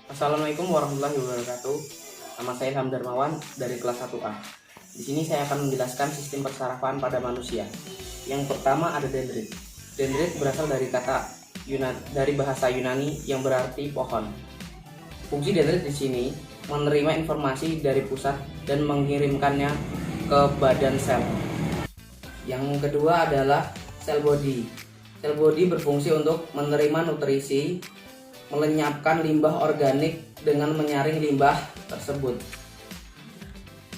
Assalamualaikum warahmatullahi wabarakatuh. Nama saya Ilham Darmawan dari kelas 1A. Di sini saya akan menjelaskan sistem persarafan pada manusia. Yang pertama ada dendrit. Dendrit berasal dari dari bahasa Yunani yang berarti pohon. Fungsi dendrit di sini menerima informasi dari pusat dan mengirimkannya ke badan sel. Yang kedua adalah sel body. Sel body berfungsi untuk menerima nutrisi, melenyapkan limbah organik dengan menyaring limbah tersebut.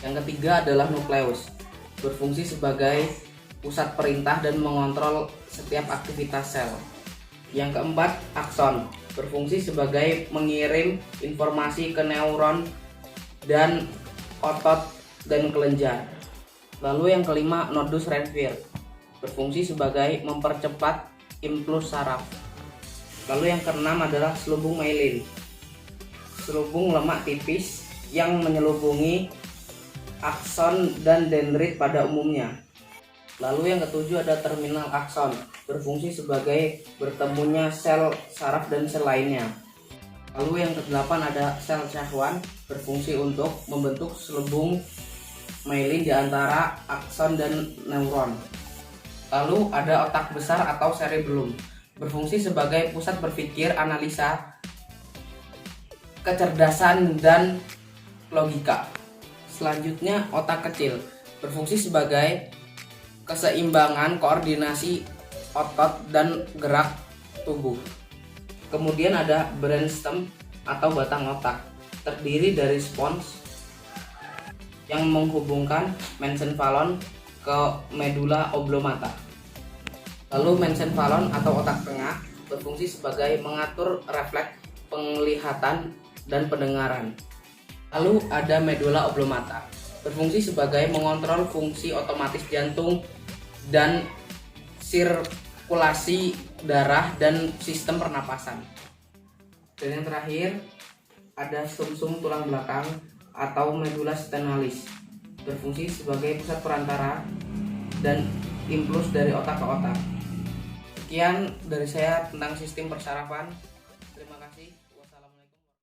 Yang ketiga adalah nukleus, berfungsi sebagai pusat perintah dan mengontrol setiap aktivitas sel. Yang keempat, akson, berfungsi sebagai mengirim informasi ke neuron dan otot dan kelenjar. Lalu yang kelima, nodus Renvier, berfungsi sebagai mempercepat impuls saraf. Lalu yang keenam adalah selubung myelin, selubung lemak tipis yang menyelubungi akson dan dendrit pada umumnya. Lalu yang ketujuh ada terminal akson, berfungsi sebagai bertemunya sel saraf dan sel lainnya. Lalu yang kedelapan ada sel syahwan, berfungsi untuk membentuk selubung myelin di antara akson dan neuron. Lalu ada otak besar atau cerebellum, berfungsi sebagai pusat berpikir, analisa, kecerdasan, dan logika. Selanjutnya otak kecil, berfungsi sebagai keseimbangan, koordinasi otot dan gerak tubuh. Kemudian ada brainstem atau batang otak, terdiri dari spons yang menghubungkan mesencephalon ke medula oblongata. Lalu mesencephalon atau otak tengah berfungsi sebagai mengatur refleks penglihatan dan pendengaran. Lalu ada medula oblongata, berfungsi sebagai mengontrol fungsi otomatis jantung dan sirkulasi darah dan sistem pernapasan. Dan yang terakhir ada sumsum tulang belakang atau medula spinalis, berfungsi sebagai pusat perantara dan impuls dari otak ke otak. Sekian dari saya tentang sistem persarafan. Terima kasih.